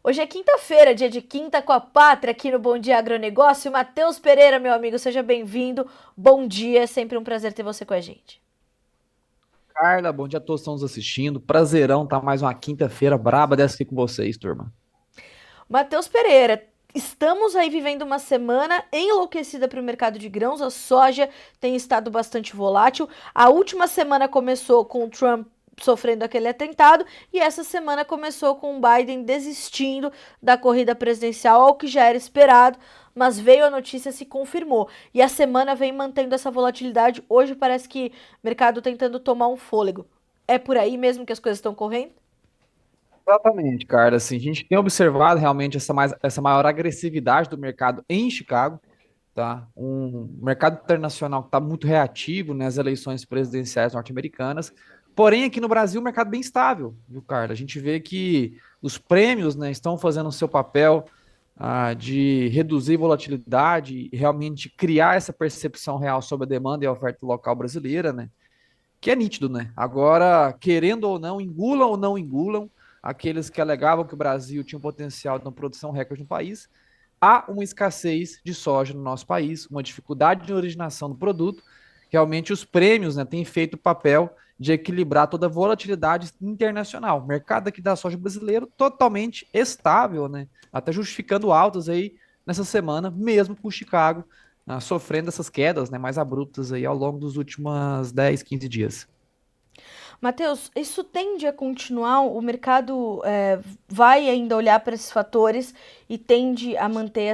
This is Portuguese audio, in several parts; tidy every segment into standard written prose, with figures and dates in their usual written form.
Hoje é quinta-feira, dia de Quinta com a Pátria, aqui no Bom Dia Agronegócio. Matheus Pereira, meu amigo, seja bem-vindo. Bom dia, é sempre um prazer ter você com a gente. Carla, bom dia a todos que estão nos assistindo. Prazerão tá mais uma quinta-feira braba dessa aqui com vocês, turma. Matheus Pereira, estamos aí vivendo uma semana enlouquecida para o mercado de grãos. A soja tem estado bastante volátil. A última semana começou com o Trump sofrendo aquele atentado e essa semana começou com o Biden desistindo da corrida presidencial, ao que já era esperado, mas veio a notícia, se confirmou. E a semana vem mantendo essa volatilidade. Hoje parece que o mercado tentando tomar um fôlego. É por aí mesmo que as coisas estão correndo? Exatamente, cara. Assim, a gente tem observado realmente essa maior agressividade do mercado em Chicago, tá? Um mercado internacional que está muito reativo nas eleições presidenciais norte-americanas. Porém, aqui no Brasil, o mercado bem estável, viu, Carla? A gente vê que os prêmios, né, estão fazendo o seu papel de reduzir volatilidade e realmente criar essa percepção real sobre a demanda e a oferta local brasileira, né? Que é nítido, né? Agora, querendo ou não engulam, aqueles que alegavam que o Brasil tinha um potencial de uma produção recorde no país, há uma escassez de soja no nosso país, uma dificuldade de originação do produto. Realmente, os prêmios, né, têm feito o papel de equilibrar toda a volatilidade internacional. O mercado aqui da soja brasileiro totalmente estável, né? Até justificando altas aí nessa semana, mesmo com o Chicago sofrendo essas quedas, né, mais abruptas aí ao longo dos últimos 10, 15 dias. Matheus, isso tende a continuar? O mercado vai ainda olhar para esses fatores e tende a manter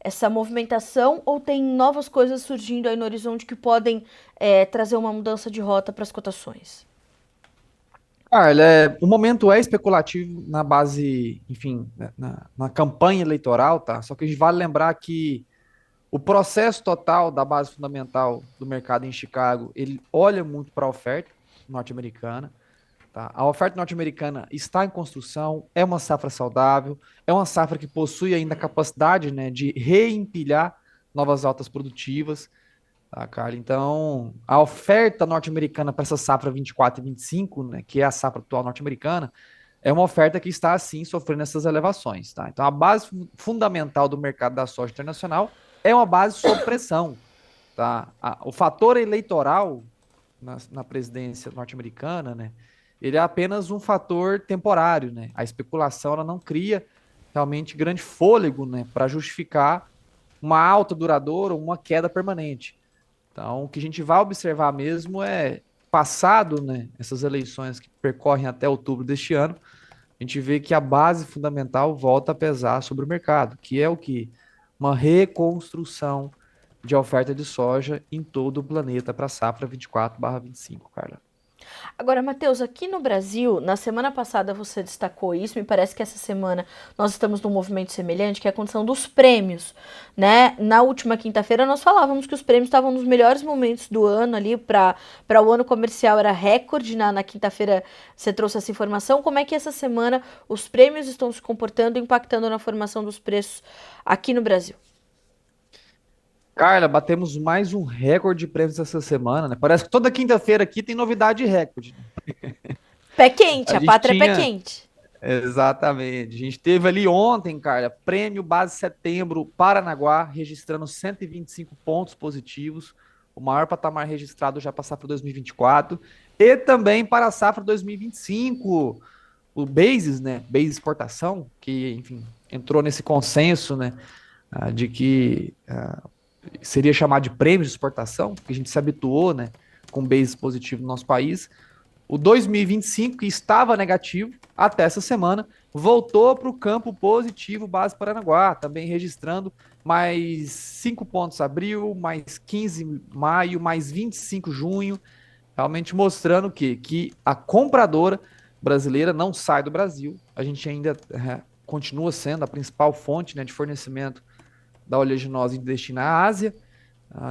essa movimentação ou tem novas coisas surgindo aí no horizonte que podem trazer uma mudança de rota para as cotações? O momento é especulativo na base, enfim, né, na campanha eleitoral, tá? Só que a gente vale lembrar que o processo total da base fundamental do mercado em Chicago, ele olha muito para a oferta norte-americana. Tá? A oferta norte-americana está em construção, é uma safra saudável, é uma safra que possui ainda a capacidade, né, de reempilhar novas altas produtivas, tá, cara? Então, a oferta norte-americana para essa safra 24 e 25, né, que é a safra atual norte-americana, é uma oferta que está, assim, sofrendo essas elevações, tá? Então, a base fundamental do mercado da soja internacional é uma base sob pressão, tá? O fator eleitoral na presidência norte-americana, né, ele é apenas um fator temporário, né? A especulação ela não cria realmente grande fôlego, né, para justificar uma alta duradoura ou uma queda permanente. Então, o que a gente vai observar mesmo é passado, né, essas eleições que percorrem até outubro deste ano, a gente vê que a base fundamental volta a pesar sobre o mercado, que é o que? Uma reconstrução de oferta de soja em todo o planeta para a safra 24/25, Carla. Agora, Matheus, aqui no Brasil, na semana passada você destacou isso, me parece que essa semana nós estamos num movimento semelhante, que é a condição dos prêmios, né? Na última quinta-feira nós falávamos que os prêmios estavam nos melhores momentos do ano ali, para o ano comercial era recorde, na quinta-feira você trouxe essa informação. Como é que essa semana os prêmios estão se comportando, impactando na formação dos preços aqui no Brasil? Carla, batemos mais um recorde de prêmios essa semana, né? Parece que toda quinta-feira aqui tem novidade de recorde, né? Pé quente, A a gente pátria é pé tinha, quente. exatamente, a gente teve ali ontem, Carla, prêmio base setembro Paranaguá, registrando 125 pontos positivos, o maior patamar registrado já para a safra 2024, e também para a safra 2025, o Bases, né? Base exportação, que, enfim, entrou nesse consenso, né? De que seria chamado de prêmio de exportação, porque a gente se habituou, né, com base positivo no nosso país. O 2025, que estava negativo até essa semana, voltou para o campo positivo base Paranaguá, também registrando mais 5 pontos abril, mais 15 maio, mais 25 junho, realmente mostrando que a compradora brasileira não sai do Brasil. A gente ainda continua sendo a principal fonte, né, de fornecimento da oleaginosa e destina à Ásia.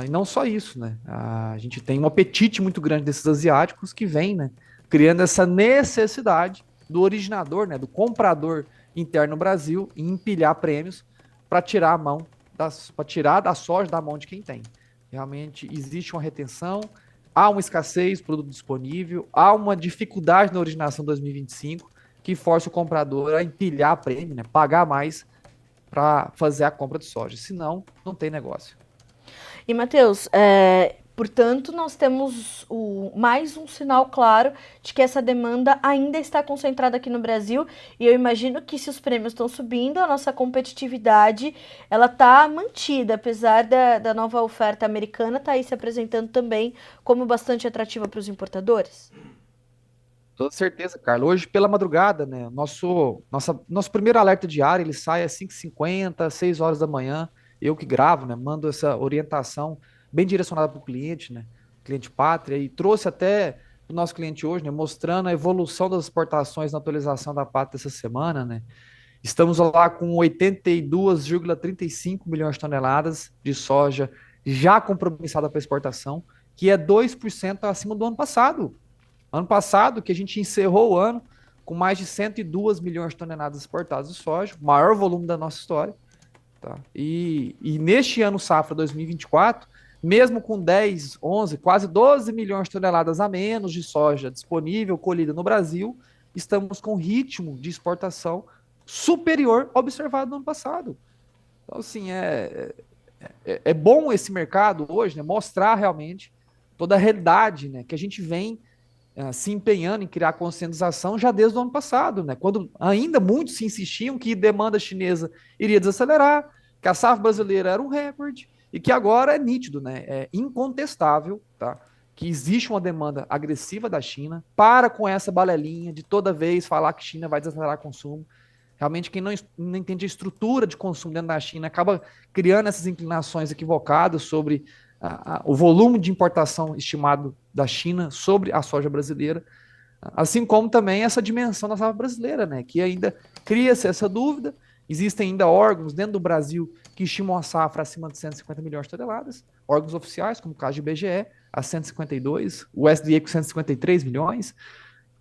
E não só isso, né? A gente tem um apetite muito grande desses asiáticos que vem, né? Criando essa necessidade do originador, né? Do comprador interno no Brasil em empilhar prêmios para tirar a mão para tirar da soja da mão de quem tem. Realmente existe uma retenção, há uma escassez de produto disponível, há uma dificuldade na originação 2025 que força o comprador a empilhar prêmio, né, pagar mais para fazer a compra de soja. Senão, não tem negócio. E, Matheus, portanto, nós temos mais um sinal claro de que essa demanda ainda está concentrada aqui no Brasil. E eu imagino que se os prêmios estão subindo, a nossa competitividade ela está mantida, apesar da nova oferta americana estar aí se apresentando também como bastante atrativa para os importadores. Toda certeza, Carlos. Hoje, pela madrugada, né, nosso primeiro alerta diário, ele sai às 5h50, 6 horas da manhã. Eu que gravo, né, mando essa orientação bem direcionada para o cliente, né, cliente pátria, e trouxe até o nosso cliente hoje, né, mostrando a evolução das exportações na atualização da pátria essa semana, né. Estamos lá com 82,35 milhões de toneladas de soja já compromissada para exportação, que é 2% acima do ano passado. Ano passado, que a gente encerrou o ano com mais de 102 milhões de toneladas exportadas de soja, o maior volume da nossa história. Tá? E neste ano safra 2024, mesmo com 10, 11, quase 12 milhões de toneladas a menos de soja disponível, colhida no Brasil, estamos com ritmo de exportação superior ao observado no ano passado. Então, assim, é bom esse mercado hoje, né, mostrar realmente toda a realidade, né, que a gente vem se empenhando em criar conscientização já desde o ano passado, né? Quando ainda muitos se insistiam que demanda chinesa iria desacelerar, que a safra brasileira era um recorde e que agora é nítido, né? É incontestável, tá? Que existe uma demanda agressiva da China. Para com essa balelinha de toda vez falar que China vai desacelerar o consumo. Realmente, quem não entende a estrutura de consumo dentro da China acaba criando essas inclinações equivocadas sobre o volume de importação estimado da China sobre a soja brasileira, assim como também essa dimensão da safra brasileira, né, que ainda cria-se essa dúvida. Existem ainda órgãos dentro do Brasil que estimam a safra acima de 150 milhões de toneladas, órgãos oficiais, como o caso de IBGE, a 152, o SDA com 153 milhões,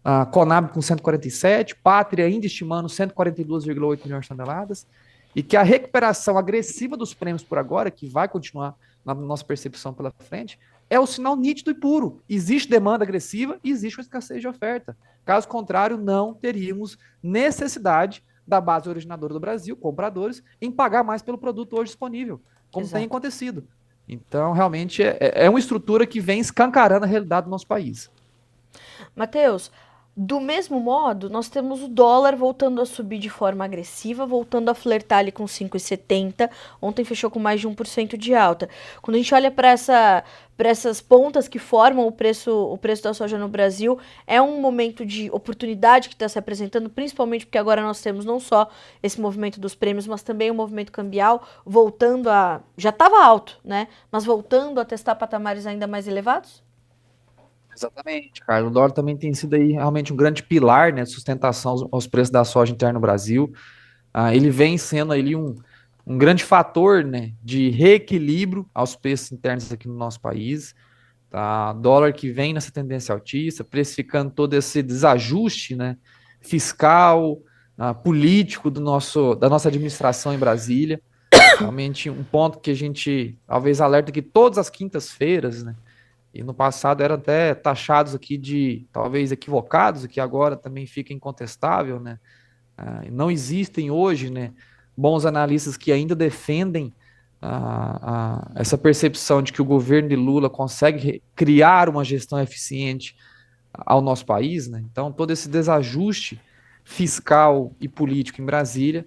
a Conab com 147, Pátria ainda estimando 142,8 milhões de toneladas, e que a recuperação agressiva dos prêmios por agora, que vai continuar na nossa percepção pela frente, é o sinal nítido e puro. Existe demanda agressiva e existe uma escassez de oferta. Caso contrário, não teríamos necessidade da base originadora do Brasil, compradores, em pagar mais pelo produto hoje disponível, como Exato. tem acontecido. Então, realmente, é uma estrutura que vem escancarando a realidade do nosso país. Matheus, do mesmo modo, nós temos o dólar voltando a subir de forma agressiva, voltando a flertar ali com 5,70. Ontem fechou com mais de 1% de alta. Quando a gente olha para essas pontas que formam o preço da soja no Brasil, é um momento de oportunidade que está se apresentando, principalmente porque agora nós temos não só esse movimento dos prêmios, mas também o movimento cambial voltando a... Já estava alto, né? Mas voltando a testar patamares ainda mais elevados? Exatamente, Carlos. O dólar também tem sido aí realmente um grande pilar, né, de sustentação aos preços da soja interna no Brasil. Ele vem sendo ali um grande fator, né, de reequilíbrio aos preços internos aqui no nosso país. Tá? Dólar que vem nessa tendência altista, precificando todo esse desajuste, né, fiscal, político da nossa administração em Brasília. Realmente um ponto que a gente talvez alerta que todas as quintas-feiras, né, e no passado eram até taxados aqui de talvez equivocados, o que agora também fica incontestável, né? Não existem hoje, né, bons analistas que ainda defendem essa percepção de que o governo de Lula consegue criar uma gestão eficiente ao nosso país, né? Então, todo esse desajuste fiscal e político em Brasília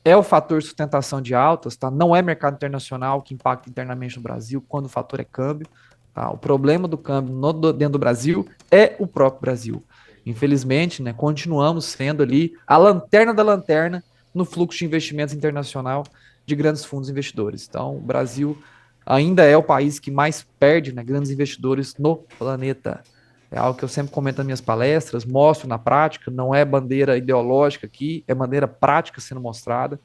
é o fator de sustentação de altas, tá? Não é mercado internacional que impacta internamente no Brasil, quando o fator é câmbio. Tá? O problema do câmbio dentro do Brasil é o próprio Brasil. Infelizmente, né, continuamos sendo ali a lanterna da lanterna no fluxo de investimentos internacional de grandes fundos investidores. Então, o Brasil ainda é o país que mais perde, né, grandes investidores no planeta. É algo que eu sempre comento nas minhas palestras, mostro na prática, não é bandeira ideológica aqui, é bandeira prática sendo mostrada.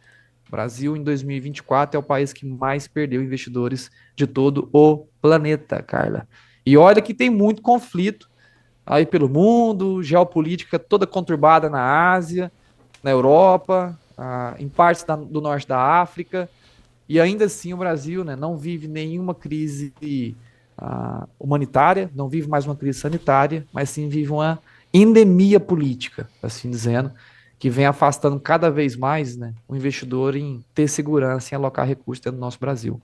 O Brasil, em 2024, é o país que mais perdeu investidores de todo o planeta, Carla. E olha que tem muito conflito aí pelo mundo, geopolítica toda conturbada na Ásia, na Europa, em partes do norte da África, e ainda assim o Brasil, né, não vive nenhuma crise humanitária, não vive mais uma crise sanitária, mas sim vive uma endemia política, assim dizendo, que vem afastando cada vez mais, né, o investidor em ter segurança em alocar recursos dentro do nosso Brasil.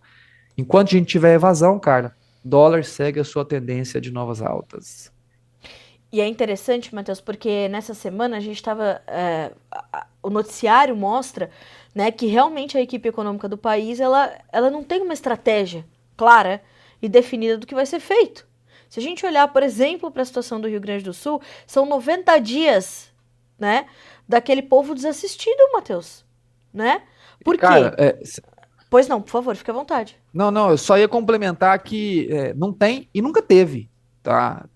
Enquanto a gente tiver evasão, Carla, dólar segue a sua tendência de novas altas. E é interessante, Matheus, porque nessa semana a gente estava. O noticiário mostra, né, que realmente a equipe econômica do país ela não tem uma estratégia clara e definida do que vai ser feito. Se a gente olhar, por exemplo, para a situação do Rio Grande do Sul, são 90 dias, né, daquele povo desassistido, Matheus, né? E, Por cara, quê? Pois não, por favor, fique à vontade. não, eu só ia complementar que não tem e nunca teve, tá?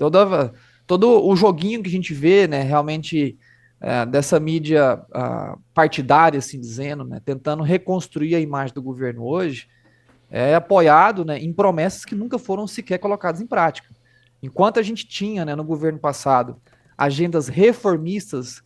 Todo o joguinho que a gente vê, né, realmente dessa mídia partidária, assim dizendo, né, tentando reconstruir a imagem do governo hoje, é apoiado, né, em promessas que nunca foram sequer colocadas em prática. Enquanto a gente tinha, né, no governo passado, agendas reformistas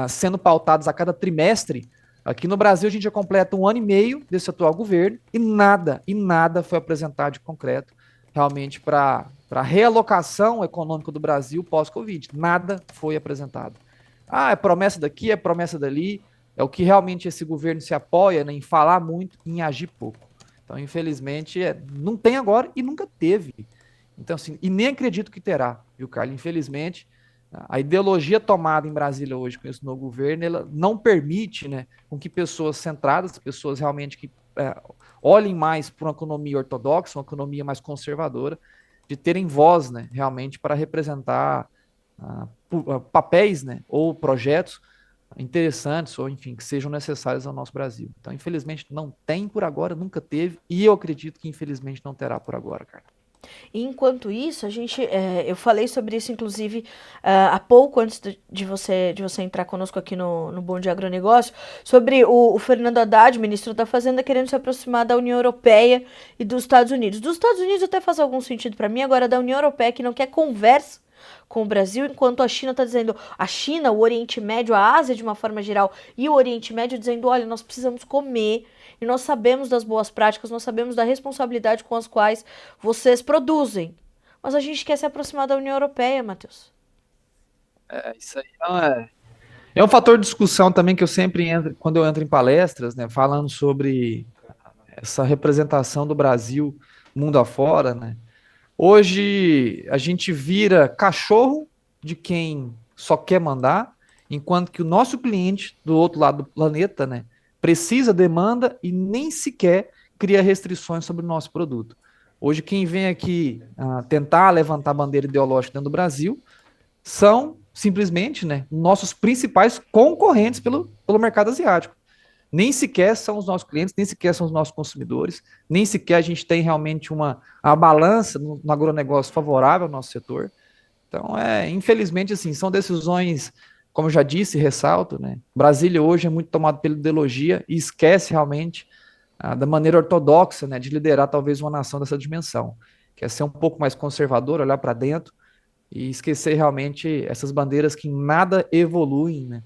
sendo pautadas a cada trimestre, aqui no Brasil a gente já completa um ano e meio desse atual governo e nada foi apresentado de concreto realmente para a realocação econômica do Brasil pós-Covid. Nada foi apresentado. Ah, é promessa daqui, é promessa dali, é o que realmente esse governo se apoia, né, em falar muito e em agir pouco. Então, infelizmente, não tem agora e nunca teve. Então, assim, e nem acredito que terá, viu, Carlos? Infelizmente, a ideologia tomada em Brasília hoje com esse novo governo, ela não permite, né, com que pessoas centradas, pessoas realmente que olhem mais para uma economia ortodoxa, uma economia mais conservadora, de terem voz, né, realmente para representar papéis, né, ou projetos interessantes, ou enfim, que sejam necessários ao nosso Brasil. Então, infelizmente, não tem por agora, nunca teve, e eu acredito que infelizmente não terá por agora, cara. E enquanto isso, eu falei sobre isso, inclusive, há pouco antes de você entrar conosco aqui no Bom Dia Agronegócio, sobre o Fernando Haddad, ministro da Fazenda, querendo se aproximar da União Europeia e dos Estados Unidos. Dos Estados Unidos até faz algum sentido para mim, agora da União Europeia, que não quer conversa com o Brasil, enquanto a China está dizendo, a China, o Oriente Médio, a Ásia de uma forma geral, e o Oriente Médio dizendo, olha, nós precisamos comer, e nós sabemos das boas práticas, nós sabemos da responsabilidade com as quais vocês produzem. Mas a gente quer se aproximar da União Europeia, Matheus. Isso aí é um fator de discussão também que eu sempre entro, quando eu entro em palestras, né, falando sobre essa representação do Brasil mundo afora, né? Hoje a gente vira cachorro de quem só quer mandar, enquanto que o nosso cliente do outro lado do planeta, né, precisa, demanda e nem sequer cria restrições sobre o nosso produto. Hoje quem vem aqui tentar levantar a bandeira ideológica dentro do Brasil são simplesmente, né, nossos principais concorrentes pelo mercado asiático. Nem sequer são os nossos clientes, nem sequer são os nossos consumidores, nem sequer a gente tem realmente uma balança no agronegócio favorável ao nosso setor. Então, infelizmente, assim, são decisões, como eu já disse e ressalto, né? Brasília hoje é muito tomado pela ideologia e esquece realmente da maneira ortodoxa, né, de liderar talvez uma nação dessa dimensão, que é ser um pouco mais conservador, olhar para dentro e esquecer realmente essas bandeiras que em nada evoluem, né?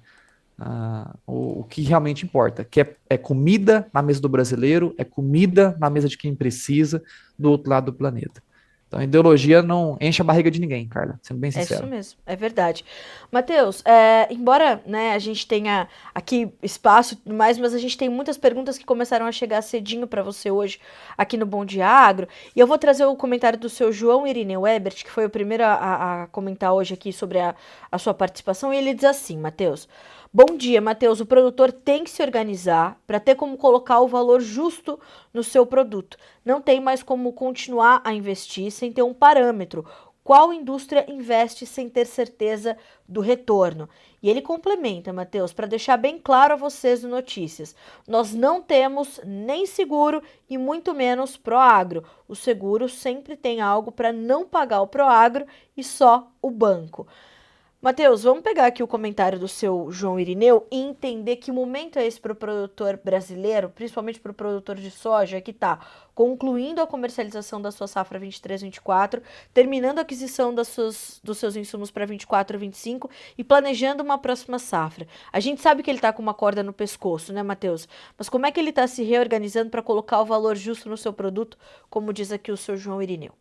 O que realmente importa, que é comida na mesa do brasileiro, é comida na mesa de quem precisa do outro lado do planeta. Então, a ideologia não enche a barriga de ninguém, Carla, sendo bem É isso sincero. mesmo, é verdade. Matheus, embora, né, a gente tenha aqui espaço e tudo mais, mas a gente tem muitas perguntas que começaram a chegar cedinho para você hoje aqui no Bom Dia Agro. E eu vou trazer o comentário do seu João Irineu Ebert, que foi o primeiro a comentar hoje aqui sobre a sua participação. E ele diz assim, Matheus: bom dia, Matheus. O produtor tem que se organizar para ter como colocar o valor justo no seu produto. Não tem mais como continuar a investir sem ter um parâmetro. Qual indústria investe sem ter certeza do retorno? E ele complementa, Matheus, para deixar bem claro a vocês no Notícias. Nós não temos nem seguro e muito menos Proagro. O seguro sempre tem algo para não pagar o Proagro e só o banco. Matheus, vamos pegar aqui o comentário do seu João Irineu e entender que momento é esse para o produtor brasileiro, principalmente para o produtor de soja, que está concluindo a comercialização da sua safra 23-24, terminando a aquisição dos seus insumos para 24-25 e planejando uma próxima safra. A gente sabe que ele está com uma corda no pescoço, né, Matheus? Mas como é que ele está se reorganizando para colocar o valor justo no seu produto, como diz aqui o seu João Irineu?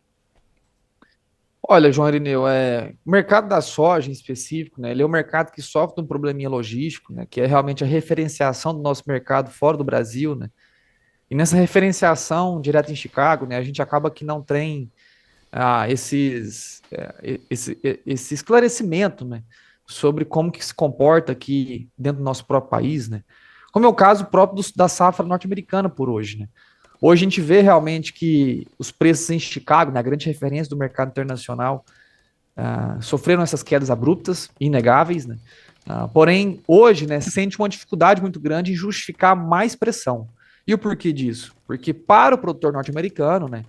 Olha, João Irineu, o mercado da soja em específico, né, ele é um mercado que sofre de um probleminha logístico, né, que é realmente a referenciação do nosso mercado fora do Brasil, né, e nessa referenciação direto em Chicago, né, a gente acaba que não tem esse esclarecimento, né, sobre como que se comporta aqui dentro do nosso próprio país, né, como é o caso próprio da safra norte-americana por hoje, né. Hoje a gente vê realmente que os preços em Chicago, na grande referência do mercado internacional, sofreram essas quedas abruptas, inegáveis, né? Porém, hoje, né, se sente uma dificuldade muito grande em justificar mais pressão. E o porquê disso? Porque para o produtor norte-americano, né,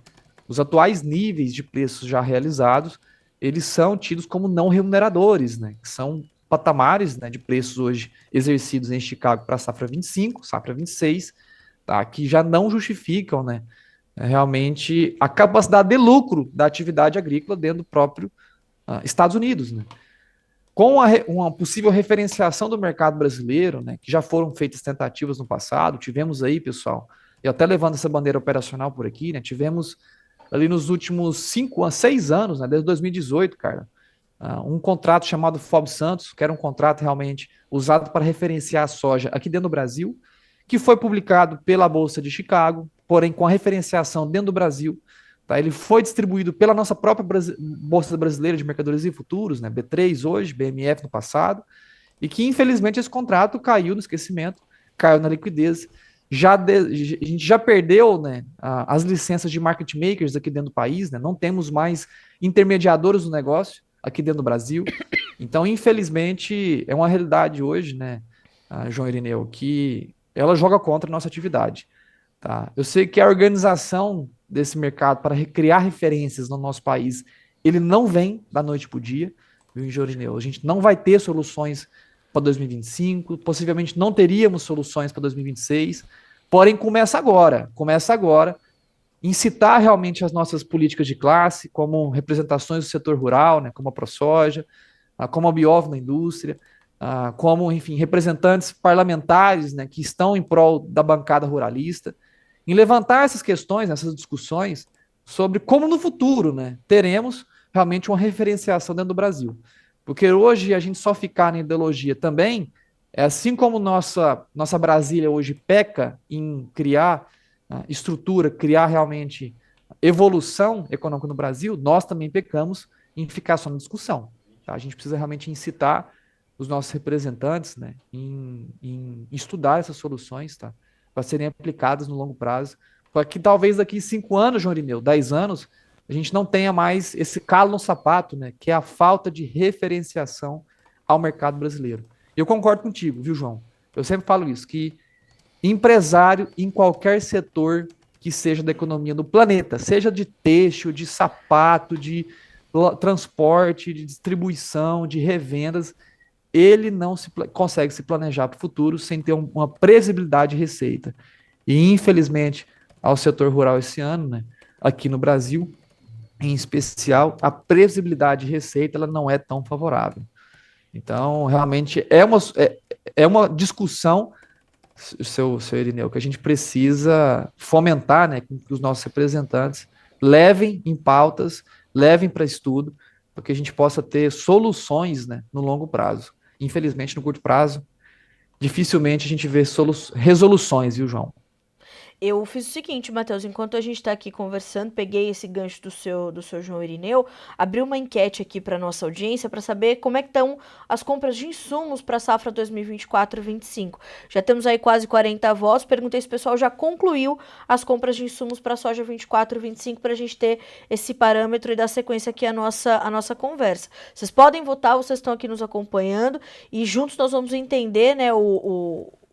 os atuais níveis de preços já realizados, eles são tidos como não remuneradores, né, que são patamares, né, de preços hoje exercidos em Chicago para a safra 25, safra 26, tá, que já não justificam, né, realmente a capacidade de lucro da atividade agrícola dentro do próprio Estados Unidos, né? Com uma possível referenciação do mercado brasileiro, né, que já foram feitas tentativas no passado, tivemos aí, pessoal, e até levando essa bandeira operacional por aqui, né, tivemos ali nos últimos 6 anos, né, desde 2018, cara, um contrato chamado FOB Santos, que era um contrato realmente usado para referenciar a soja aqui dentro do Brasil, que foi publicado pela Bolsa de Chicago, porém com a referenciação dentro do Brasil. Tá? Ele foi distribuído pela nossa própria Bolsa Brasileira de Mercadorias e Futuros, né? B3 hoje, BMF no passado, e que infelizmente esse contrato caiu no esquecimento, caiu na liquidez. A gente já perdeu, né, as licenças de market makers aqui dentro do país, né? Não temos mais intermediadores do negócio aqui dentro do Brasil. Então, infelizmente, é uma realidade hoje, né, João Irineu, que ela joga contra a nossa atividade. Tá? Eu sei que a organização desse mercado para criar referências no nosso país, ele não vem da noite para o dia, viu, Engenheirineu? A gente não vai ter soluções para 2025, possivelmente não teríamos soluções para 2026, porém começa agora, incitar realmente as nossas políticas de classe, como representações do setor rural, né, como a ProSoja, como a Biov na indústria, como, enfim, representantes parlamentares, né, que estão em prol da bancada ruralista, em levantar essas questões, essas discussões sobre como no futuro, né, teremos realmente uma referenciação dentro do Brasil. Porque hoje a gente só ficar na ideologia também, assim como nossa Brasília hoje peca em criar estrutura, criar realmente evolução econômica no Brasil, nós também pecamos em ficar só na discussão. Tá? A gente precisa realmente incitar os nossos representantes, né, em estudar essas soluções, tá, para serem aplicadas no longo prazo, para que talvez daqui 5 anos, João Irineu, 10 anos, a gente não tenha mais esse calo no sapato, né, que é a falta de referenciação ao mercado brasileiro. E eu concordo contigo, viu, João? Eu sempre falo isso, que empresário em qualquer setor que seja da economia do planeta, seja de têxtil, de sapato, de transporte, de distribuição, de revendas, ele não consegue se planejar para o futuro sem ter uma previsibilidade de receita. E, infelizmente, ao setor rural esse ano, né, aqui no Brasil, em especial, a previsibilidade de receita ela não é tão favorável. Então, realmente, é uma discussão, seu Irineu, que a gente precisa fomentar, né, que os nossos representantes levem em pautas, levem para estudo, para que a gente possa ter soluções, né, no longo prazo. Infelizmente, no curto prazo, dificilmente a gente vê resoluções, viu, João? Eu fiz o seguinte, Matheus, enquanto a gente tá aqui conversando, peguei esse gancho do seu João Irineu, abri uma enquete aqui para nossa audiência para saber como é que estão as compras de insumos para a safra 2024-25. Já temos aí quase 40 votos. Perguntei se o pessoal já concluiu as compras de insumos para a soja 24-25 para a gente ter esse parâmetro e dar sequência aqui à nossa conversa. Vocês podem votar, vocês estão aqui nos acompanhando e juntos nós vamos entender, né,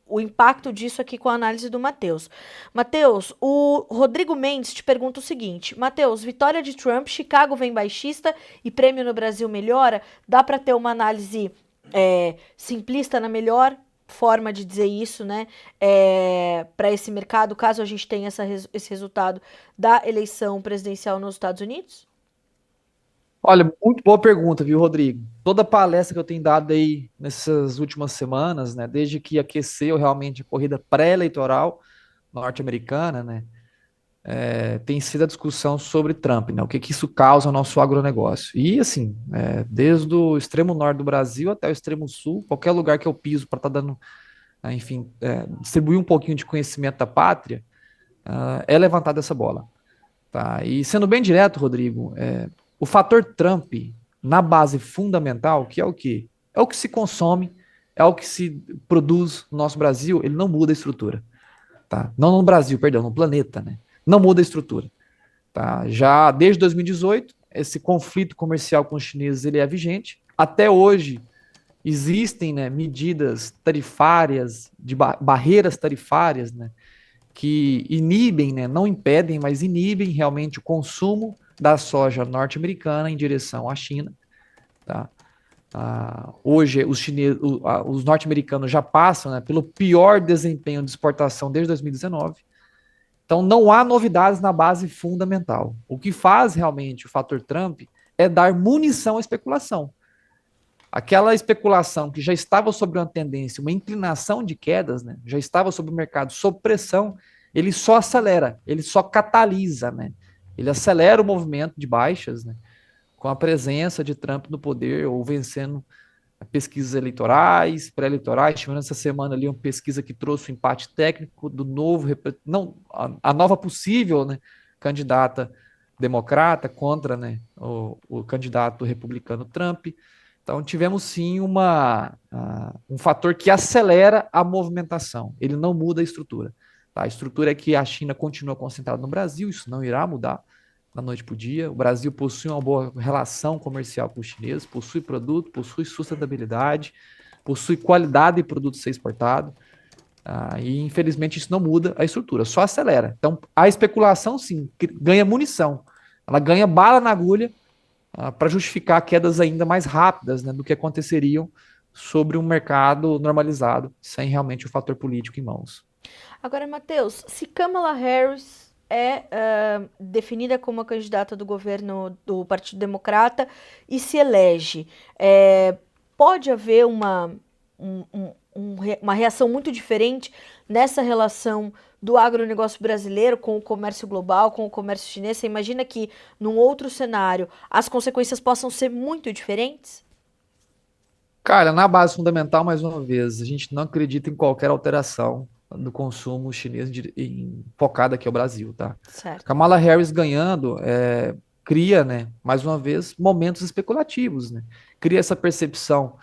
o impacto disso aqui com a análise do Matheus. Matheus, o Rodrigo Mendes te pergunta o seguinte: Matheus, vitória de Trump, Chicago vem baixista e prêmio no Brasil melhora? Dá para ter uma análise simplista na melhor forma de dizer isso, né? Para esse mercado, caso a gente tenha esse resultado da eleição presidencial nos Estados Unidos? Olha, muito boa pergunta, viu, Rodrigo? Toda palestra que eu tenho dado aí nessas últimas semanas, né, desde que aqueceu realmente a corrida pré-eleitoral norte-americana, né, tem sido a discussão sobre Trump, né? O que que isso causa ao nosso agronegócio. E, assim, desde o extremo norte do Brasil até o extremo sul, qualquer lugar que eu piso para estar dando, enfim, distribuir um pouquinho de conhecimento da pátria, é levantada essa bola. Tá? E sendo bem direto, Rodrigo, o fator Trump na base fundamental, que é o quê? É o que se consome, é o que se produz no nosso Brasil, ele não muda a estrutura. Tá? Não no Brasil, perdão, no planeta, né? Não muda a estrutura. Tá? Já desde 2018, esse conflito comercial com os chineses ele é vigente. Até hoje, existem, né, medidas tarifárias, de barreiras tarifárias, né, que inibem, né, não impedem, mas inibem realmente o consumo da soja norte-americana em direção à China. Tá? Hoje, os norte-americanos já passam, né, pelo pior desempenho de exportação desde 2019. Então, não há novidades na base fundamental. O que faz realmente o fator Trump é dar munição à especulação. Aquela especulação que já estava sob uma tendência, uma inclinação de quedas, né, já estava sob o mercado sob pressão, ele só acelera, ele só catalisa, né? Ele acelera o movimento de baixas, né, com a presença de Trump no poder ou vencendo pesquisas eleitorais, pré-eleitorais. Tivemos essa semana ali uma pesquisa que trouxe o empate técnico do novo, não, a nova possível, né, candidata democrata contra, né, o candidato republicano Trump. Então tivemos sim um fator que acelera a movimentação. Ele não muda a estrutura. Tá? A estrutura é que a China continua concentrada no Brasil, isso não irá mudar da noite para o dia. O Brasil possui uma boa relação comercial com os chineses, possui produto, possui sustentabilidade, possui qualidade de produto ser exportado. E infelizmente isso não muda a estrutura, só acelera. Então a especulação sim ganha munição, ela ganha bala na agulha para justificar quedas ainda mais rápidas, né, do que aconteceriam sobre um mercado normalizado, sem realmente o fator político em mãos. Agora, Matheus, se Kamala Harris é definida como a candidata do governo do Partido Democrata e se elege, pode haver uma reação muito diferente nessa relação do agronegócio brasileiro com o comércio global, com o comércio chinês? Você imagina que, num outro cenário, as consequências possam ser muito diferentes? Cara, na base fundamental, mais uma vez, a gente não acredita em qualquer alteração do consumo chinês focado aqui ao Brasil, tá? Certo. Kamala Harris ganhando cria, né, mais uma vez, momentos especulativos, né? Cria essa percepção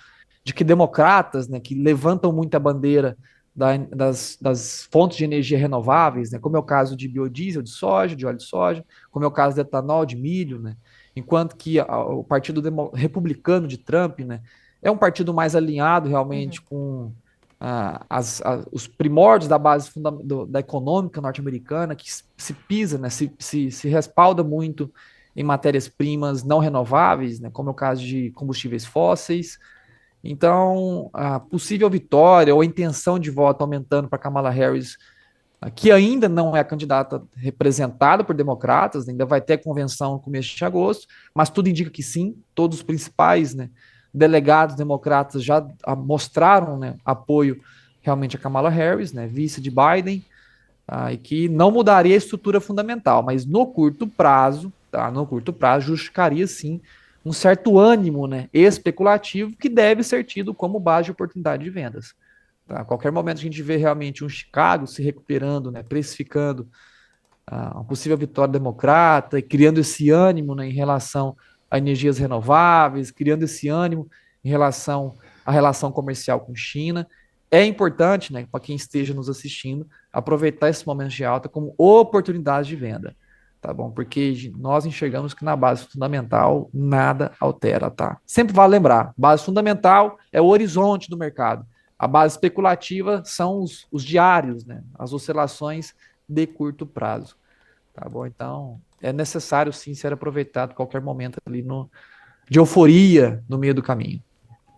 de que democratas, né, que levantam muito a bandeira das fontes de energia renováveis, né, como é o caso de biodiesel, de soja, de óleo de soja, como é o caso de etanol, de milho, né, enquanto que o Partido Republicano de Trump, né, é um partido mais alinhado Uhum. realmente com os primórdios da base da econômica norte-americana, que se pisa, né, se respalda muito em matérias-primas não renováveis, né, como é o caso de combustíveis fósseis. Então, a possível vitória ou a intenção de voto aumentando para Kamala Harris, que ainda não é a candidata representada por democratas, ainda vai ter convenção no começo de agosto, mas tudo indica que sim, todos os principais, né, delegados democratas já mostraram, né, apoio realmente a Kamala Harris, né, vice de Biden, e que não mudaria a estrutura fundamental, mas no curto prazo, tá, no curto prazo justificaria sim um certo ânimo, né, especulativo que deve ser tido como base de oportunidade de vendas. Tá? A qualquer momento a gente vê realmente um Chicago se recuperando, né, precificando uma possível vitória democrata e criando esse ânimo, né, em relação a energias renováveis, criando esse ânimo em relação à relação comercial com China. É importante, né, para quem esteja nos assistindo, aproveitar esse momento de alta como oportunidade de venda, tá bom? Porque nós enxergamos que na base fundamental nada altera, tá? Sempre vale lembrar, base fundamental é o horizonte do mercado. A base especulativa são os diários, né? As oscilações de curto prazo, tá bom? Então, é necessário sim ser aproveitado a qualquer momento ali de euforia no meio do caminho.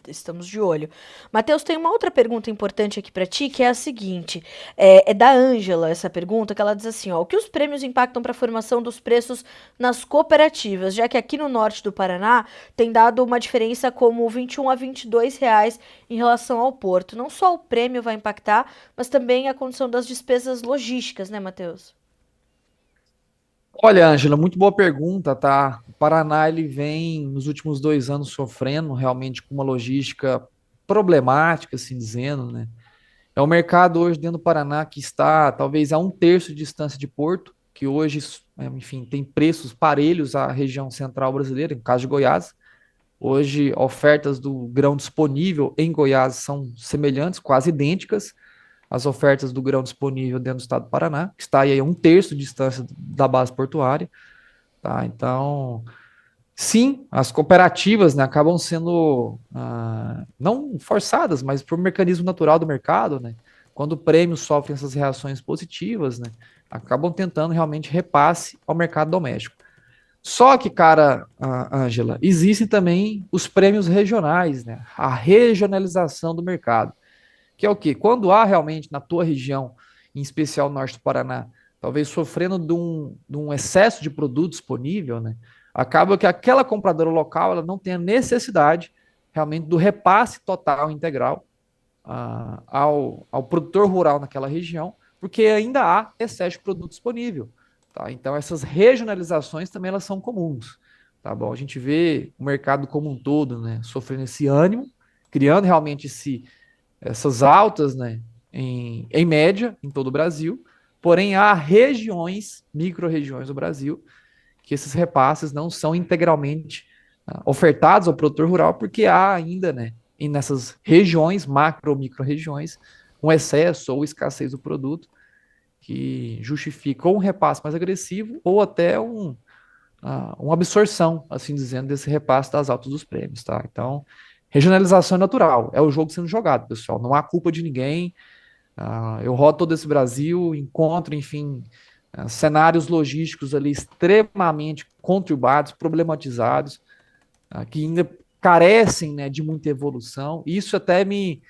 Estamos de olho. Matheus, tem uma outra pergunta importante aqui para ti, que é a seguinte: é da Ângela essa pergunta, que ela diz assim: ó, o que os prêmios impactam para a formação dos preços nas cooperativas, já que aqui no norte do Paraná tem dado uma diferença como 21 a 22 reais em relação ao porto. Não só o prêmio vai impactar, mas também a condição das despesas logísticas, né, Matheus? Olha, Ângela, muito boa pergunta, tá? O Paraná, ele vem nos últimos 2 anos sofrendo realmente com uma logística problemática, assim dizendo, né? É um mercado hoje dentro do Paraná que está talvez a 1/3 de distância de Porto, que hoje, enfim, tem preços parelhos à região central brasileira, no caso de Goiás. Hoje, ofertas do grão disponível em Goiás são semelhantes, quase idênticas às ofertas do grão disponível dentro do estado do Paraná, que está aí a 1/3 de distância da base portuária, tá? Então, sim, as cooperativas, né, acabam sendo não forçadas, mas por mecanismo natural do mercado, né? Quando o prêmio sofre essas reações positivas, né, acabam tentando realmente repasse ao mercado doméstico. Só que, cara, Ângela, existem também os prêmios regionais, né? A regionalização do mercado, que é o quê? Quando há realmente na tua região, em especial no norte do Paraná, talvez sofrendo de um excesso de produto disponível, né? Acaba que aquela compradora local ela não tem a necessidade realmente do repasse total integral ao produtor rural naquela região, porque ainda há excesso de produto disponível. Tá? Então, essas regionalizações também elas são comuns. Tá bom? A gente vê o mercado como um todo, né, sofrendo esse ânimo, criando realmente essas altas, né, em média em todo o Brasil. Porém, há regiões, micro-regiões do Brasil, que esses repasses não são integralmente ofertados ao produtor rural, porque há ainda, né, nessas regiões, macro ou micro-regiões, um excesso ou escassez do produto que justifica ou um repasse mais agressivo ou até uma absorção, assim dizendo, desse repasse das altas dos prêmios, tá? Então, regionalização é natural, é o jogo sendo jogado, pessoal. Não há culpa de ninguém. Eu rodo todo esse Brasil, encontro, enfim, cenários logísticos ali extremamente conturbados, problematizados, que ainda carecem, né, de muita evolução. E isso até me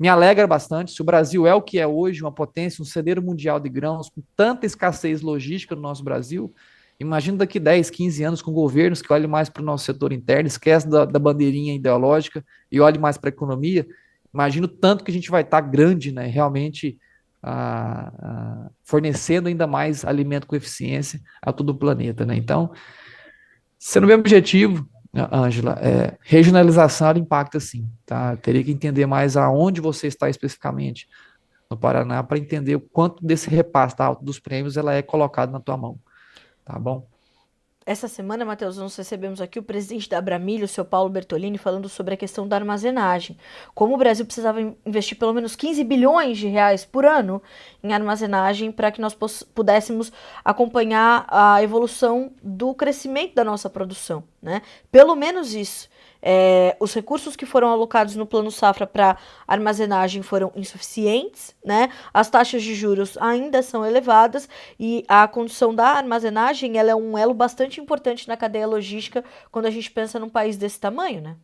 alegra bastante. Se o Brasil é o que é hoje, uma potência, um celeiro mundial de grãos, com tanta escassez logística no nosso Brasil, imagina daqui 10, 15 anos com governos que olhem mais para o nosso setor interno, esquece da bandeirinha ideológica e olhem mais para a economia. Imagina o tanto que a gente vai estar grande, né, realmente fornecendo ainda mais alimento com eficiência a todo o planeta, né? Então, sendo bem objetivo, Ângela, regionalização ela impacta sim, tá? Teria que entender mais aonde você está especificamente no Paraná para entender o quanto desse repasse da alta dos prêmios ela é colocado na tua mão, tá bom? Essa semana, Matheus, nós recebemos aqui o presidente da Abramilho, o seu Paulo Bertolini, falando sobre a questão da armazenagem. Como o Brasil precisava investir pelo menos 15 bilhões de reais por ano em armazenagem para que nós pudéssemos acompanhar a evolução do crescimento da nossa produção, né? Pelo menos isso. Os recursos que foram alocados no Plano Safra para armazenagem foram insuficientes, né? As taxas de juros ainda são elevadas e a condição da armazenagem ela é um elo bastante importante na cadeia logística quando a gente pensa num país desse tamanho, né?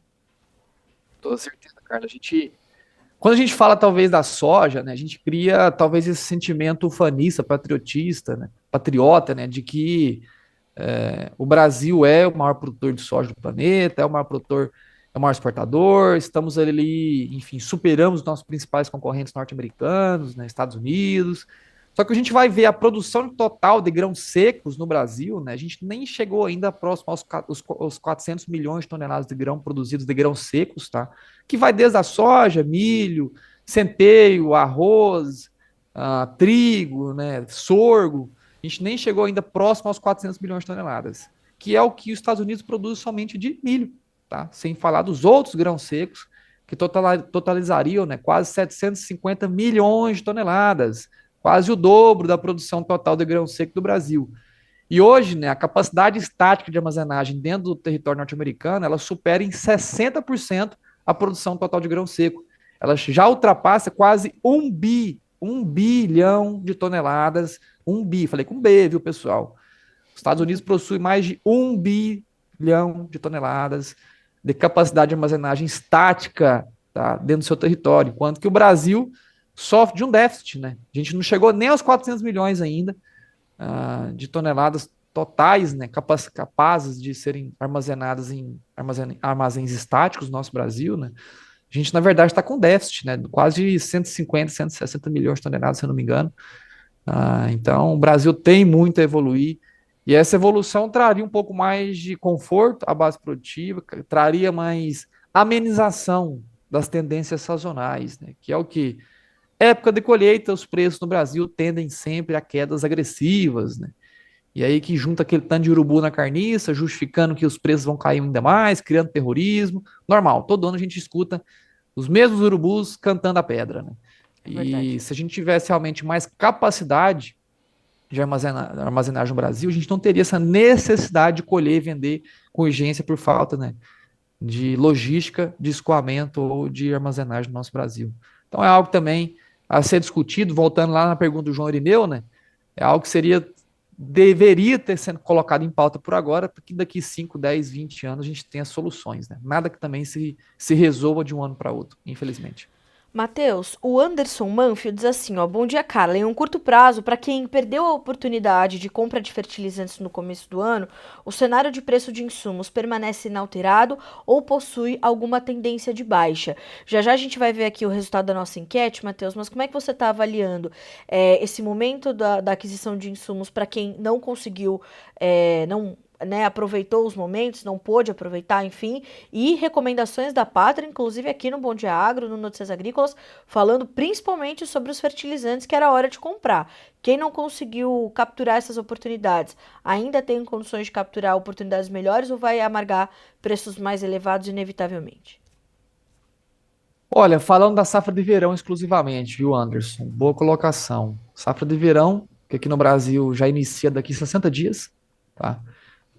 Toda certeza, Carla. Quando a gente fala talvez da soja, né, a gente cria talvez esse sentimento ufanista, patriotista, né, patriota, né, de que o Brasil é o maior produtor de soja do planeta, é o maior produtor, é o maior exportador, estamos ali, enfim, superamos os nossos principais concorrentes norte-americanos, né, Estados Unidos. Só que a gente vai ver a produção total de grãos secos no Brasil, né? A gente nem chegou ainda próximo aos 400 milhões de toneladas de grão produzidos de grãos secos, tá? Que vai desde a soja, milho, centeio, arroz, trigo, né, sorgo. A gente nem chegou ainda próximo aos 400 milhões de toneladas, que é o que os Estados Unidos produzem somente de milho, tá? Sem falar dos outros grãos secos, que totalizariam, né, quase 750 milhões de toneladas, quase o dobro da produção total de grão seco do Brasil. E hoje, né, a capacidade estática de armazenagem dentro do território norte-americano, ela supera em 60% a produção total de grão seco. Ela já ultrapassa quase 1 bilhão de toneladas, 1 bi, falei com B, viu, pessoal? Os Estados Unidos possuem mais de 1 bilhão de toneladas de capacidade de armazenagem estática, tá, dentro do seu território, enquanto que o Brasil sofre de um déficit, né? A gente não chegou nem aos 400 milhões ainda de toneladas totais, né, capazes de serem armazenadas em armazéns estáticos no nosso Brasil, né? A gente, na verdade, está com déficit, né? Quase 150, 160 milhões de toneladas, se eu não me engano. Então, o Brasil tem muito a evoluir E essa evolução traria um pouco mais de conforto à base produtiva, traria mais amenização das tendências sazonais, né? Que é o que? Época de colheita, os preços no Brasil tendem sempre a quedas agressivas, né? E aí que junta aquele tanto de urubu na carniça, justificando que os preços vão cair ainda mais, criando terrorismo. Normal, todo ano a gente escuta os mesmos urubus cantando a pedra, né? É verdade. E se a gente tivesse realmente mais capacidade de armazenagem no Brasil, a gente não teria essa necessidade de colher e vender com urgência por falta, né, de logística, de escoamento ou de armazenagem no nosso Brasil. Então é algo também a ser discutido, voltando lá na pergunta do João Irineu, né? É algo que deveria ter sendo colocado em pauta por agora, porque daqui 5, 10, 20 anos a gente tenha soluções, né? Nada que também se resolva de um ano para outro, infelizmente. Matheus, o Anderson Manfield diz assim, ó, bom dia, Carla. Em um curto prazo, para quem perdeu a oportunidade de compra de fertilizantes no começo do ano, o cenário de preço de insumos permanece inalterado ou possui alguma tendência de baixa? Já já a gente vai ver aqui o resultado da nossa enquete, Matheus, mas como é que você está avaliando esse momento da aquisição de insumos para quem não conseguiu, não, né, aproveitou os momentos, não pôde aproveitar, enfim, e recomendações da Pátria, inclusive aqui no Bom Dia Agro, no Notícias Agrícolas, falando principalmente sobre os fertilizantes que era hora de comprar. Quem não conseguiu capturar essas oportunidades ainda tem condições de capturar oportunidades melhores ou vai amargar preços mais elevados inevitavelmente? Olha, falando da safra de verão exclusivamente, viu, Anderson? Boa colocação. Safra de verão, que aqui no Brasil já inicia daqui 60 dias, tá?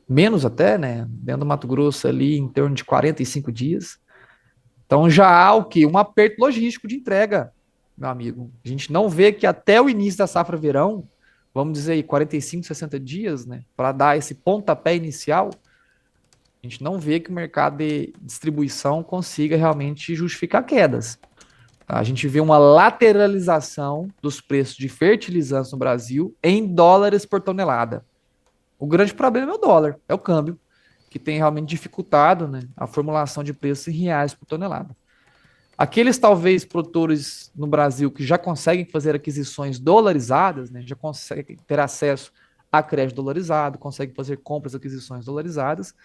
Menos até, né? Dentro do Mato Grosso ali em torno de 45 dias. Então já há o quê? Um aperto logístico de entrega, meu amigo. A gente não vê que até o início da safra verão, vamos dizer aí 45, 60 dias, né? Para dar esse pontapé inicial, a gente não vê que o mercado de distribuição consiga realmente justificar quedas. Tá? A gente vê uma lateralização dos preços de fertilizantes no Brasil em dólares por tonelada. O grande problema é o dólar, é o câmbio, que tem realmente dificultado, né, a formulação de preços em reais por tonelada. Aqueles, talvez, produtores no Brasil que já conseguem fazer aquisições dolarizadas, né, já conseguem ter acesso a crédito dolarizado, conseguem fazer compras e aquisições dolarizadas,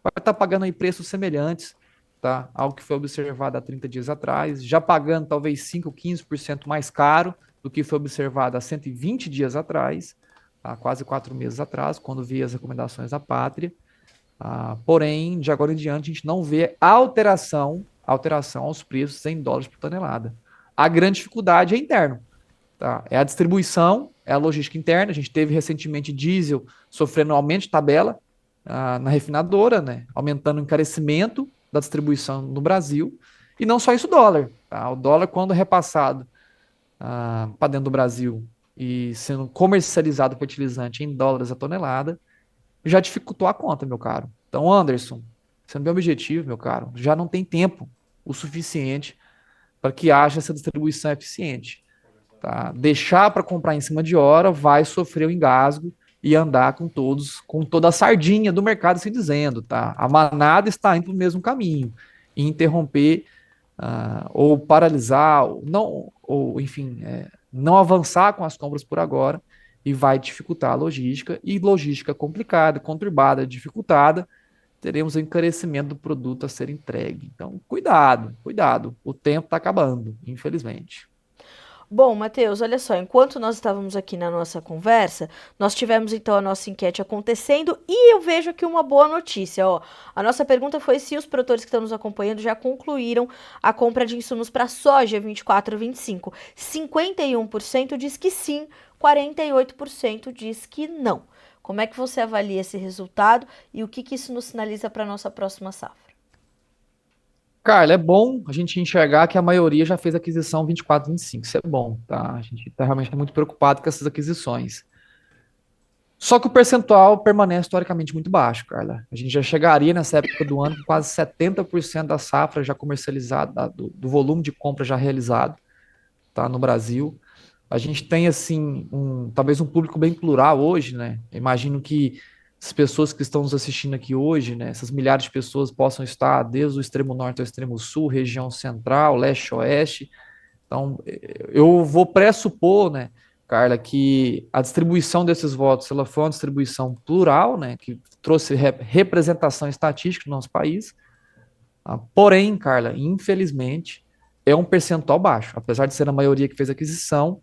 vai estar pagando aí preços semelhantes, tá? Algo que foi observado há 30 dias atrás, já pagando talvez 5, 15% mais caro do que foi observado há 120 dias atrás, há quase 4 meses atrás, quando vi as recomendações da Pátria. Porém, de agora em diante, a gente não vê alteração aos preços em dólares por tonelada. A grande dificuldade é interno, tá? É a distribuição, é a logística interna. A gente teve recentemente diesel sofrendo aumento de tabela na refinadora, né? Aumentando o encarecimento da distribuição no Brasil. E não só isso, o dólar. Tá? O dólar, quando repassado para dentro do Brasil e sendo comercializado fertilizante em dólares a tonelada, já dificultou a conta, meu caro. Então, Anderson, sendo bem objetivo, meu caro, já não tem tempo o suficiente para que haja essa distribuição eficiente. Tá? Deixar para comprar em cima de hora vai sofrer o engasgo e andar com todos, com toda a sardinha do mercado, assim dizendo, tá? A manada está indo para o mesmo caminho e interromper ou paralisar, ou enfim, não avançar com as compras por agora e vai dificultar a logística e logística complicada, conturbada, dificultada, teremos o encarecimento do produto a ser entregue. Então, cuidado, cuidado, o tempo está acabando, infelizmente. Bom, Matheus, olha só, enquanto nós estávamos aqui na nossa conversa, nós tivemos então a nossa enquete acontecendo e eu vejo aqui uma boa notícia, ó. A nossa pergunta foi se os produtores que estão nos acompanhando já concluíram a compra de insumos para soja 24-25. 51% diz que sim, 48% diz que não. Como é que você avalia esse resultado e o que que isso nos sinaliza para a nossa próxima safra? Carla, é bom a gente enxergar que a maioria já fez aquisição 24, 25. Isso é bom, tá? A gente está realmente muito preocupado com essas aquisições. Só que o percentual permanece historicamente muito baixo, Carla. A gente já chegaria nessa época do ano com quase 70% da safra já comercializada, do volume de compra já realizado, tá, no Brasil. A gente tem, assim, talvez um público bem plural hoje, né? Imagino que as pessoas que estão nos assistindo aqui hoje, né, essas milhares de pessoas possam estar desde o extremo norte ao extremo sul, região central, leste, oeste. Então, eu vou pressupor, né, Carla, que a distribuição desses votos ela foi uma distribuição plural, né, que trouxe representação estatística no nosso país. Porém, Carla, infelizmente, é um percentual baixo. Apesar de ser a maioria que fez aquisição,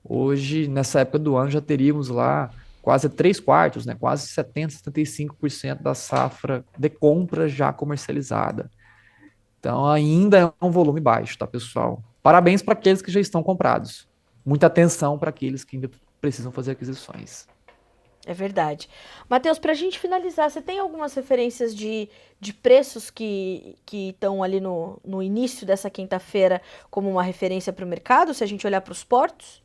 hoje, nessa época do ano, já teríamos lá quase 3/4, né, quase 75% da safra de compra já comercializada. Então, ainda é um volume baixo, tá, pessoal? Parabéns para aqueles que já estão comprados. Muita atenção para aqueles que ainda precisam fazer aquisições. É verdade. Matheus, para a gente finalizar, você tem algumas referências de preços que estão ali no início dessa quinta-feira como uma referência para o mercado, se a gente olhar para os portos?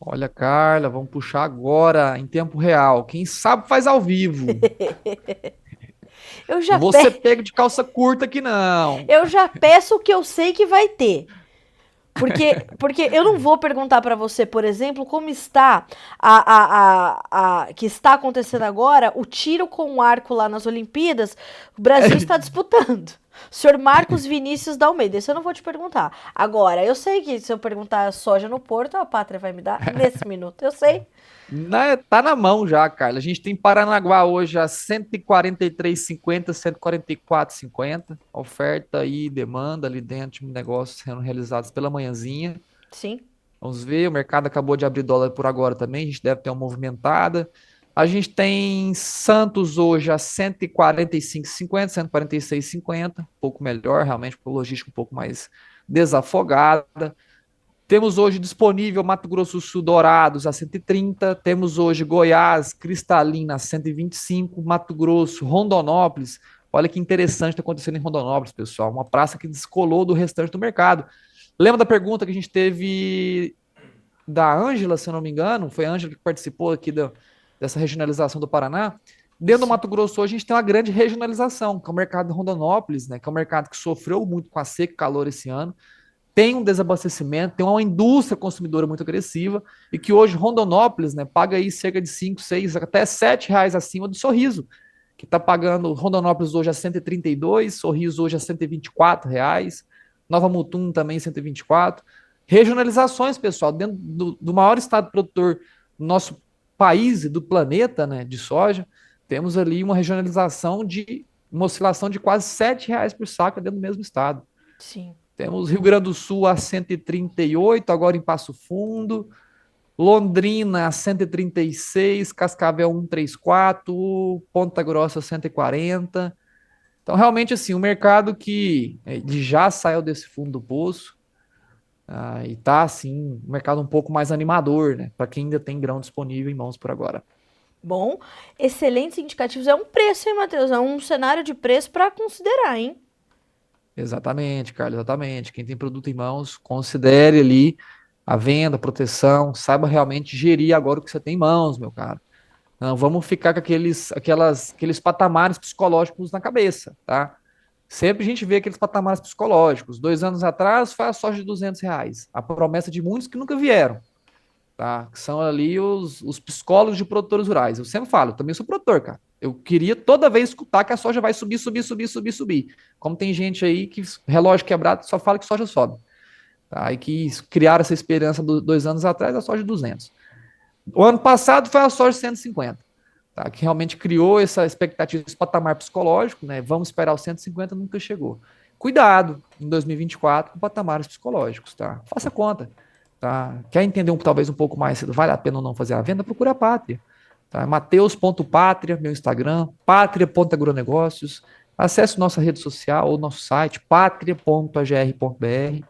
Olha, Carla, vamos puxar agora em tempo real. Quem sabe faz ao vivo. Eu Não já, vou ser pe pego de calça curta aqui, não. eu já peço o que eu sei que vai ter. Porque eu não vou perguntar para você, por exemplo, como está que está acontecendo agora o tiro com arco lá nas Olimpíadas. O Brasil está disputando. O senhor Marcos Vinícius da Almeida, isso eu não vou te perguntar. Agora, eu sei que se eu perguntar soja no Porto, a Pátria vai me dar nesse minuto. Eu sei. Tá na mão já, Carla. A gente tem Paranaguá hoje a 143,50, 144,50. Oferta e demanda ali dentro de negócios sendo realizados pela manhãzinha. Sim. Vamos ver, o mercado acabou de abrir dólar por agora também, a gente deve ter uma movimentada. A gente tem Santos hoje a 145,50, 146,50, um pouco melhor, realmente, com logística um pouco mais desafogada. Temos hoje disponível Mato Grosso do Sul Dourados a 130, temos hoje Goiás Cristalina a 125, Mato Grosso, Rondonópolis. Olha que interessante está acontecendo em Rondonópolis, pessoal, uma praça que descolou do restante do mercado. Lembra da pergunta que a gente teve da Ângela, se eu não me engano? Foi a Ângela que participou aqui dessa regionalização do Paraná. Dentro do Sim. Mato Grosso hoje a gente tem uma grande regionalização, que é o mercado de Rondonópolis, né, que é um mercado que sofreu muito com a seca e calor esse ano, tem um desabastecimento, tem uma indústria consumidora muito agressiva e que hoje Rondonópolis, né, paga aí cerca de 5, 6, até R$ 7 acima do Sorriso, que está pagando Rondonópolis hoje a 132, Sorriso hoje a R$ 124, Nova Mutum também 124. Regionalizações, pessoal, dentro do maior estado produtor do nosso país e do planeta, né, de soja, temos ali uma regionalização de uma oscilação de quase R$ 7 por saco dentro do mesmo estado. Sim. Temos Rio Grande do Sul a 138, agora em Passo Fundo. Londrina a 136, Cascavel 134, Ponta Grossa 140. Então, realmente, assim, o mercado que ele já saiu desse fundo do poço e tá, assim, um mercado um pouco mais animador, né? Para quem ainda tem grão disponível em mãos por agora. Bom, excelentes indicativos. É um preço, hein, Matheus? É um cenário de preço para considerar, hein? Exatamente, Carlos, exatamente. Quem tem produto em mãos, considere ali a venda, a proteção, saiba realmente gerir agora o que você tem em mãos, meu caro. Não vamos ficar com aqueles patamares psicológicos na cabeça, tá? Sempre a gente vê aqueles patamares psicológicos. 2 anos atrás foi a soja de R$ 200. A promessa de muitos que nunca vieram, tá? Que são ali os psicólogos de produtores rurais. Eu sempre falo, eu também sou produtor, cara. Eu queria toda vez escutar que a soja vai subir, subir, subir, subir, subir. Como tem gente aí que relógio quebrado só fala que soja sobe. Tá? E que criaram essa esperança 2 anos atrás, a soja de 200. O ano passado foi a soja de 150. Tá? Que realmente criou essa expectativa, esse patamar psicológico, né? Vamos esperar os 150, nunca chegou. Cuidado em 2024 com patamares psicológicos, tá? Faça conta. Tá? Quer entender talvez um pouco mais, vale a pena ou não fazer a venda? Procura a Pátria. Tá? Mateus.pátria, meu Instagram, pátria.agronegócios. Acesse nossa rede social ou nosso site, patria.agr.br.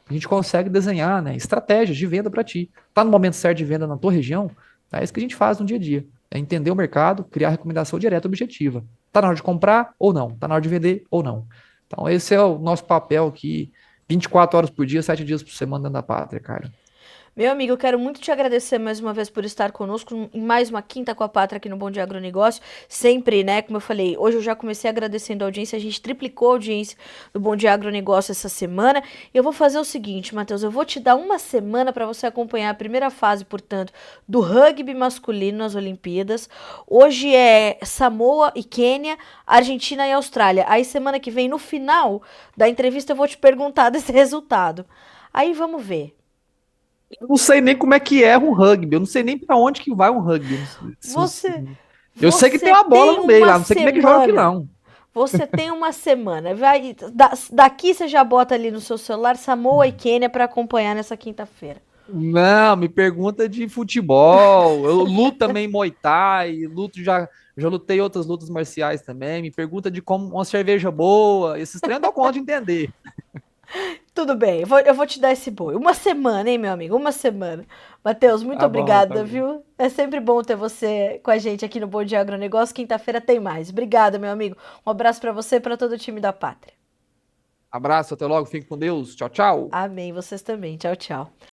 A gente consegue desenhar, né, estratégias de venda para ti. Tá no momento certo de venda na tua região? É isso que a gente faz no dia a dia. É entender o mercado, criar recomendação direta objetiva. Tá na hora de comprar ou não? Tá na hora de vender ou não? Então, esse é o nosso papel aqui, 24 horas por dia, 7 dias por semana dentro da Pátria, cara. Meu amigo, eu quero muito te agradecer mais uma vez por estar conosco em mais uma Quinta com a Pátria aqui no Bom Dia Agronegócio. Sempre, né, como eu falei, hoje eu já comecei agradecendo a audiência, a gente triplicou a audiência do Bom Dia Agronegócio essa semana. E eu vou fazer o seguinte, Matheus, eu vou te dar uma semana para você acompanhar a primeira fase, portanto, do rugby masculino nas Olimpíadas. Hoje é Samoa e Quênia, Argentina e Austrália. Aí semana que vem, no final da entrevista, eu vou te perguntar desse resultado. Aí vamos ver. Eu não sei nem como é que é um rugby. Eu não sei nem pra onde que vai um rugby. Você, Eu sei que tem você uma bola tem no meio uma lá. Não sei como é que joga aquilo, semana. não. Você tem uma semana. Daqui você já bota ali no seu celular Samoa e Quênia para acompanhar nessa quinta-feira. Não, me pergunta de futebol. Eu luto também Muay Thai, já lutei outras lutas marciais também. Me pergunta de como uma cerveja boa. Esses treinos eu dou conta de entender. Tudo bem, eu vou te dar esse boi. Uma semana, hein, meu amigo? Uma semana. Matheus, muito Tá bom, tá obrigada, bom. viu? É sempre bom ter você com a gente aqui no Bom Dia Agronegócio. Quinta-feira tem mais. Obrigada, meu amigo. Um abraço para você e para todo o time da Pátria. Abraço, até logo, fique com Deus. Tchau, tchau. Amém. Vocês também. Tchau, tchau.